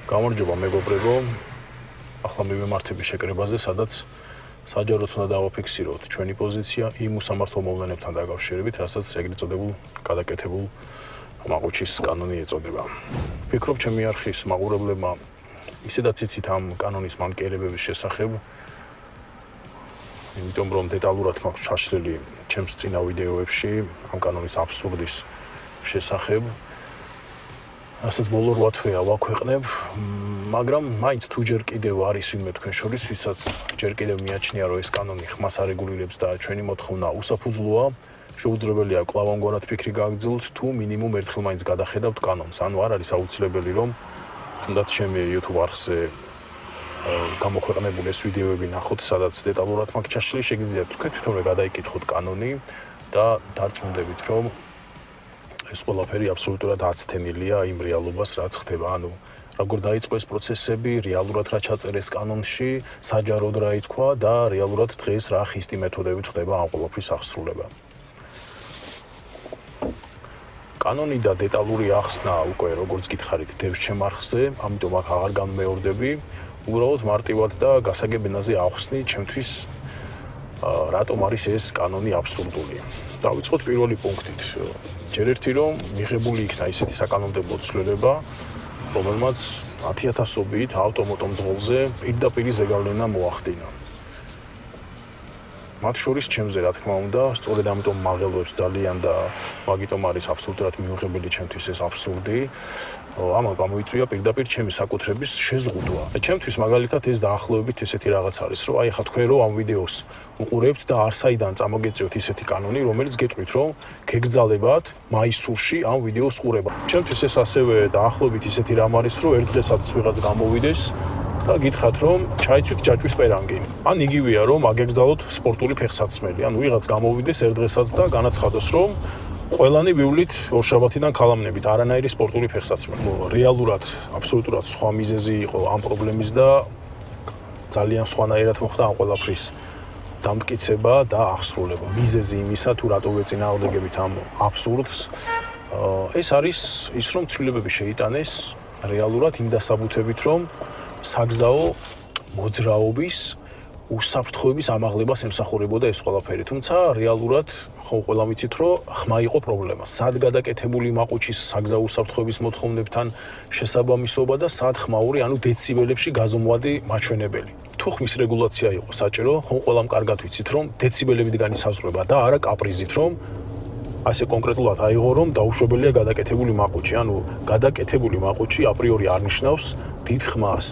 გამარჯობა მეგობრებო, ახლა მივემართები შეკრებაზე, სადაც საჯაროდ უნდა დავაფიქსიროთ ჩვენი პოზიცია იმ უსამართლო მოვლენებთან დაკავშირებით, რასაც ეგრეთ წოდებულ გადაკეთებულ მაყუჩის კანონი ეწოდება. ვფიქრობ, ჩემი არხის მაყურებლებმა ისედაც იცით ამ კანონის მანკიერებების შესახებ, იმიტომ რომ დეტალურად მაქვს ჩაშლილი ჩემს წინა ვიდეოებში ამ კანონის აბსურდის შესახებ. Რასაც ბოლო 8 თვეა ვაქვეყნებ, მაგრამ მაინც თუ ჯერ კიდევ არის ვინმე თქვენ შორის, ვისაც ჯერ კიდევ მიაჩნია, რომ ეს კანონი ხმას არეგულირებს და ჩვენი მოთხოვნა უსაფუძვლოა, შეუძლებელია კვლავ ამგვარად ფიქრი გააგრძელოთ, თუ მინიმუმ ერთხელ მაინც გადახედავთ კანონს. ანუ არ არის აუცილებელი, რომ თუნდაც ჩემი YouTube არხზე გამოქვეყნებული ეს ვიდეოები ნახოთ, სადაც დეტალურად მაქვს ჩაშლილი, შეგიძლიათ თქვენ თვითონვე გადაიკითხოთ კანონი და დარწმუნდებით, რომ ეს ყველაფერი აბსოლუტურად აცდენილია იმ რეალობას, რაც ხდება. ანუ როგორ დაიწყო ეს პროცესები, რეალურად რა ჩაწერეს კანონში, საჯაროდ რა ითქვა და რეალურად დღეს რა ხისტი მეთოდებით ხდება ამ ყველაფრის აღსრულება. კანონი და დეტალური ახსნა უკვე როგორც გითხარით დევს ჩემ არხზე, ამიტომ აქ აღარ განმეორდები, უბრალოდ მარტივად და გასაგებენაზე ახსნი ჩემთვის რატომ არის ეს კანონი აბსურდული. დავიწყოთ პირველი პუნქტით. ჯერ ერთი რომ მიღებული იქნა ისეთი საკანონმდებლო ცვლილება, რომელმაც 10,000-ობით ავტომატო მძღოლზე პირდაპირ ზეგავლენა მოახდინა. მათ შორის ჩემზე რა თქმა უნდა, სწორედ ამიტომ მაღელვებს ძალიან და მაგიტომ არის აბსოლუტურად მიუღებელი ჩემთვის ეს აბსურდი. ამან გამოიწვია პირდაპირ ჩემი საკუთრების შეზღუდვა. ჩემთვის მაგალითად ეს დაახლოებით ესეთი რაღაც არის, რომ აი ხა თქვენ რომ ამ ვიდეოს უყურებთ და არსაიდან წამოგეწევთ ისეთი კანონი, რომელიც გეტყვით, რომ გეგრძალებათ მაისურში ამ ვიდეოს ყურება. ჩემთვის ეს ასევე დაახლოებით ისეთი რამ არის, რომ ერთ დღესაც ვიღაც გამოვიდეს და გითხრათ, რომ ჩაიცვით ჯაჭვის პერანგი. ან იგივეა, რომ აგეგრძალოთ სპორტული ფეხსაცმელი. ან ვიღაც გამოვიდეს ერთ დღესაც და განაცხადოს, რომ ყველანი ვივლით ორშაბათიდან ქალამნებით, არანაირი სპორტული ფეხსაცმელი. რეალურად, აბსოლუტურად სხვა მიზეზი იყო ამ პრობლემის და ძალიან სხვანაირად მოხდა ამ ყველაფრის დამტკიცება და აღსრულება. მიზეზი იმისა, თუ რატო ვეწინააღმდეგებით ამ აბსურდს, ეს არის ის, რომ ცვლილებები შეიტანეს რეალურად იმ დასაბუთებით, რომ საგზაო მოძრაობის უსაფრთხოების ამაღლებას ემსახურებოდა ეს ყველაფერი. თუმცა რეალურად ხო ყველამ იცით, რომ ხმა იყო პრობლემა. სად გადაკეთებული მაყუჩის საგზაო უსაფრთხოების მოთხოვნებთან შესაბამისობა და სად ხმაური, ანუ დეციბელებში გაზომვადი მაჩვენებელი. თუ ხმის რეგულაცია იყო საჭირო, ხო ყველამ კარგად ვიცით, რომ დეციბელებით განისაზღვრება და არა კაპრიზით, რომ ასე კონკრეტულად აიღო, რომ დაუშვებელია გადაკეთებული მაყუჩი. ანუ გადაკეთებული მაყუჩი აპრიორი არ ნიშნავს დიდ ხმას.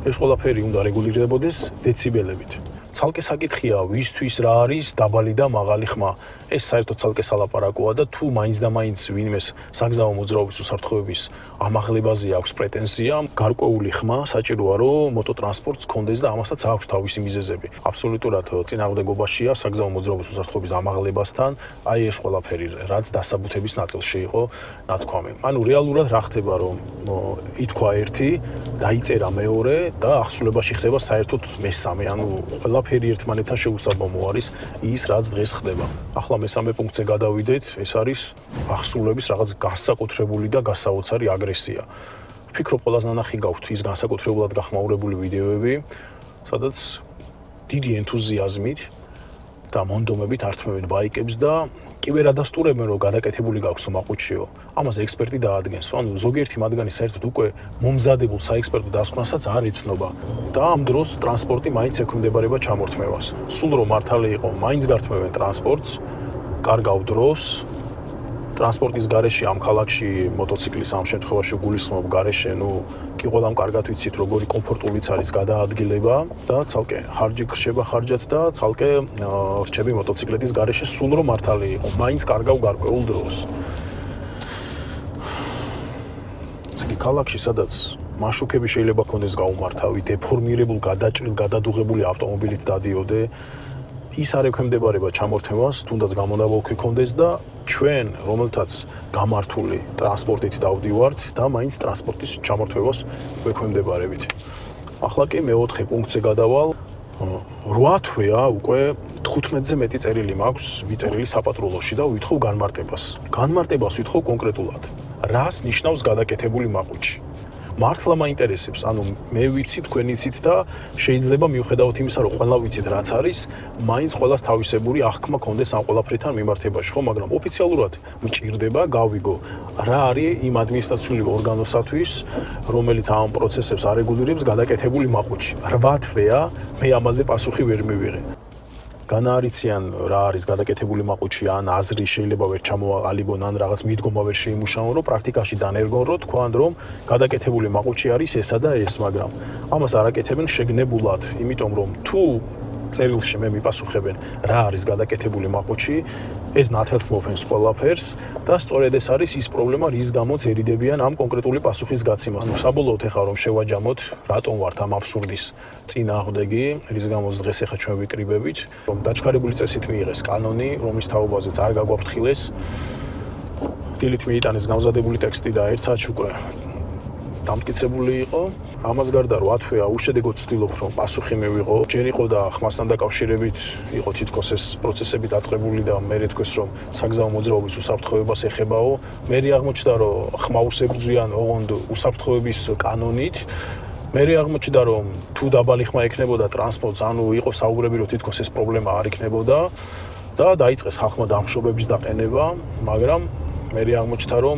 ეს ყველაფერი უნდა რეგულირდებოდეს დეციბელებით. ცალკე საკითხია, ვისთვის რა არის დაბალი და მაღალი ხმა. ეს საერთოდ ცალკე სალაპარაკოა და თუ მაინც და მაინც ვინმეს საგზაო მოძრაობის უსაფრთხოების ამაღლებაზე აქვს პრეტენზია, გარკვეული ხმა საჭიროა, რომ მოტოტრანსპორტს კონდეს და ამასაც აქვს თავისი მიზეზები. აბსოლუტურად წინააღმდეგობაშია საგზაო მოძრაობის უსაფრთხოების ამაღლებასთან, აი ეს ყველაფერი, რაც დასაბუთების ნაწილში იყო ნათქვამი. ანუ რეალურად რა ხდება, რომ ითქვა ერთი, დაიწერა მეორე და აღსრულებაში ხდება საერთოდ მესამე, ანუ ყველაფერი ერთმანეთთან შეუსაბამო არის ის, რაც დღეს ხდება. ახლა მესამე პუნქტზე გადავიდეთ, ეს არის აღსრულების რაღაც განსაკუთრებული და გასაოცარი აგრესია. ვფიქრობ, ყველას ნანახი გაქვთ ის განსაკუთრებულად გახმაურებული ვიდეოები, სადაც დიდი ენთუზიაზმით და მონდომებით ართმევენ ბაიკებს და კი ვერ ადასტურებენ, რომ გადაკეთებული გაქვს მაყუჩიო. ამაზე ექსპერტი დაადგენს. ანუ ზოგიერთი მათგანი საერთოდ უკვე მომზადებულ საექსპერტო დასკვნასაც არ იცნობა და ამ დროს ტრანსპორტი მაინც ექვემდებარება ჩამორთმევას. სულ რომ მართალი იყო, მაინც გართმევენ ტრანსპორტს, კარგავ დროს. ტრანსპორტის გარეშე ამ ქალაქში მოტოციკლის ამ შემთხვევაში გულისხმობ გარეშე, კი ყველამ კარგად ვიცით, როგორი კომფორტულიც არის გადაადგილება და ცალკე ხარჯი გრჩება ხარჯად და ცალკე რჩები მოტოციკლეთის გარეშე, სულ რომ მართალი იყო, მაინც კარგავ გარკვეულ დროს. იგი ქალაქში, სადაც მაშუქები შეიძლება ქონდეს გაუმართავი, დეფორმირებულ, გადაჭრილ, გადადუღებული ავტომობილით დადიოდე, ის არ ექვემდებარება ჩამორთმევას, თუნდაც გამონაბოლქვი ქონდეს და ჩვენ, რომელთაც გამართული ტრანსპორტით დავდივართ და მაინც ტრანსპორტის ჩამორთმევას ვექვემდებარებით. ახლა კი მეოთხე პუნქტზე გადავალ. 8 თვეა უკვე 15-ზე მეტი წერილი მაქვს მიწერილი საპატრულოში და ვითხოვ განმარტებას. განმარტებას ვითხოვ კონკრეტულად. რას ნიშნავს გადაკეთებული მაყუჩი? მართლა მაინტერესებს, ანუ მე ვიცი, თქვენ იცით და შეიძლება მიუხედავად იმისა, რომ ყველა ვიცით რაც არის, მაინც ყველას თავისებური აღქმა კონდეს ამ ყველაფრთან მიმართებაში, ხო, მაგრამ ოფიციალურად მჭირდება გავიგო, რა არის იმ ადმინისტრაციული ორგანოსათვის, რომელიც ამ პროცესებს არეგულირებს გადაკეთებული მაყუჩი. 8 თვეა, მე ამაზე პასუხი ვერ მივიღე. განაარიციან რა არის გადაკეთებული მაყუჩი ან აზრი შეიძლება ვერ ჩამოაყალიბონ ან რაღაც მიდგომა ვერ შეიმუშაონ, რომ პრაქტიკაში დანერგონ, რომ თქვან რომ გადაკეთებული მაყუჩი არის ესა და ეს, მაგრამ ამას არ აკეთებენ შეგნებულად, იმიტომ რომ თუ წერილში მე მიპასუხებენ რა არის გადაკეთებული მაყუჩი, ეს ნათელს მოფენს ყველაფერს და სწორედ ეს არის ის პრობლემა, რის გამოც ერიდებიან ამ კონკრეტული პასუხის გაცემას. ანუ საბოლოოდ ეხლა რომ შევაჯამოთ, რატომ ვართ ამ აბსურდის წინააღმდეგი, რის გამოც დღეს ეხლა ჩვენ ვიკრიბებით, რომ დაჩქარებული წესით მიიღეს კანონი, რომლის თაობაზეც არ გაგვაფრთხილეს. დილით მიიტანეს გამზადებული ტექსტი და ერთ საათში უკვე დამტკიცებული იყო. ამას გარდა 8 თვეა უშედეგოდ ვცდილობ რომ პასუხი მივიღო. ჯერ იყო და ხმასთან დაკავშირებით იყო თითქოს ეს პროცესები დაწყებული და მე თქვეს რომ საგზაო მოძრაობის უსაფრთხოებას ეხებაო. მე აღმოჩნდა რომ ხმაურს ებრძვიან ოღონდ უსაფრთხოების კანონით. მე აღმოჩნდა რომ თუ დაბალი ხმა ექნებოდა ტრანსპორტს, ანუ იყო საუბრები რომ თითქოს ეს პრობლემა არ იქნებოდა და დაიწყეს ხალხმა დამხშობების დაყენება, მაგრამ მე აღმოჩნდა რომ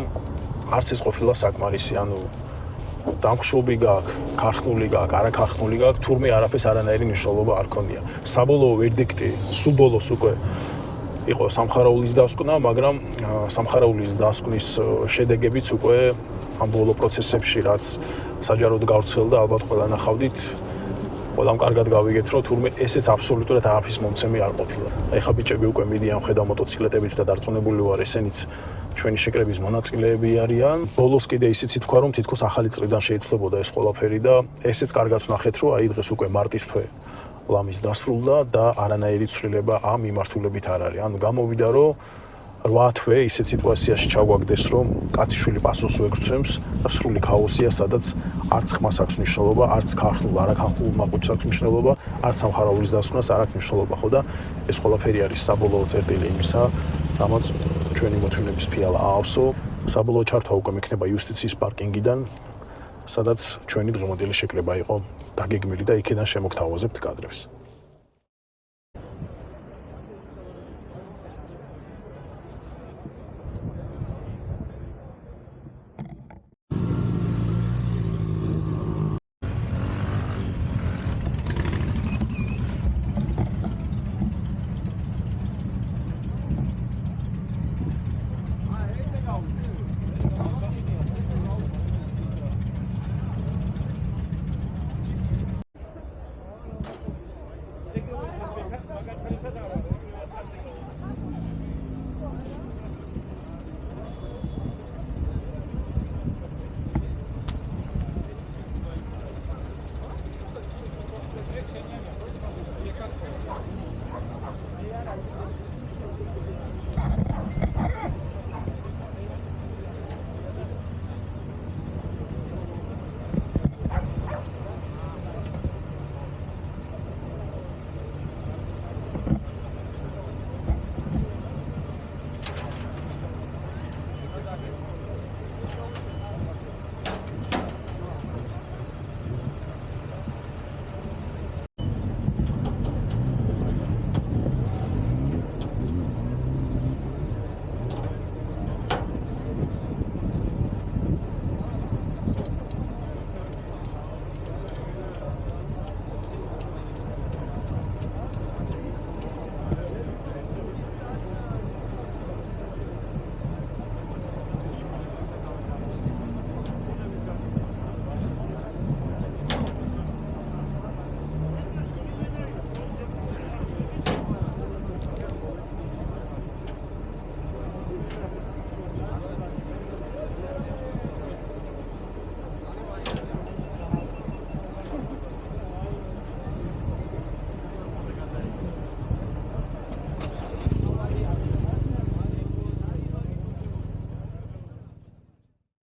არც ეს ყოფილა საკმარისი, ანუ დამხშობი გაქვს, ქარხნული გაქვს, არაქარხნული გაქვს, თურმე არაფერს არანაირი მნიშვნელობა არ ქონია. საბოლოო ვერდიქტი სულ ბოლოს უკვე იყო სამხარაულის დასკვნა, მაგრამ სამხარაულის დასკვნის შედეგებიც უკვე ამ ბოლო პროცესებში, რაც საჯაროდ გავრცელდა, ალბათ ყველა ნახავდით, ყველამ კარგად გავიგეთ, რომ თურმე ესეც აბსოლუტურად არაფრის მომცემი არ ყოფილა. ეხლა ბიჭები უკვე მიდიან ხედა მოტოციკლეტებით და დარწმუნებული ვარ, ესენიც ჩვენი შეკრების მონაწილეები არიან. ბოლოს კიდე ისიც ითქვა, რომ თითქოს ახალი წრიდან შეიცვლებოდა ეს ყველაფერი და ესეც კარგად ვნახეთ, რომ აი დღეს უკვე მარტის თვე ლამის დასრულდა და არანაირი ცვლილება ამ მიმართულებით არ არის. ანუ გამოვიდა, რომ 8 თვე ისეთ სიტუაციაში ჩაგვაგდეს, რომ კაციშვილი პასუხს ვეგრძვემს და სრული ქაოსია, სადაც არც ხმას აქვს მნიშვნელობა, არც ქარხნულ, არაქარხნულ მაყუჩს აქვს მნიშვნელობა, არც სამხარაულის დასკვნას არ აქვს მნიშვნელობა, ხო და ეს ყველაფერი არის საბოლოო წერტილი იმისა, რამაც ჩვენი მოთმინების ფიალა აავსო. საბოლოო ჩართვა უკვე მექნება იუსტიციის პარკინგიდან, სადაც ჩვენი დღევანდელი შეკრება იყო დაგეგმილი და იქიდან შემოგთავაზებთ კადრებს.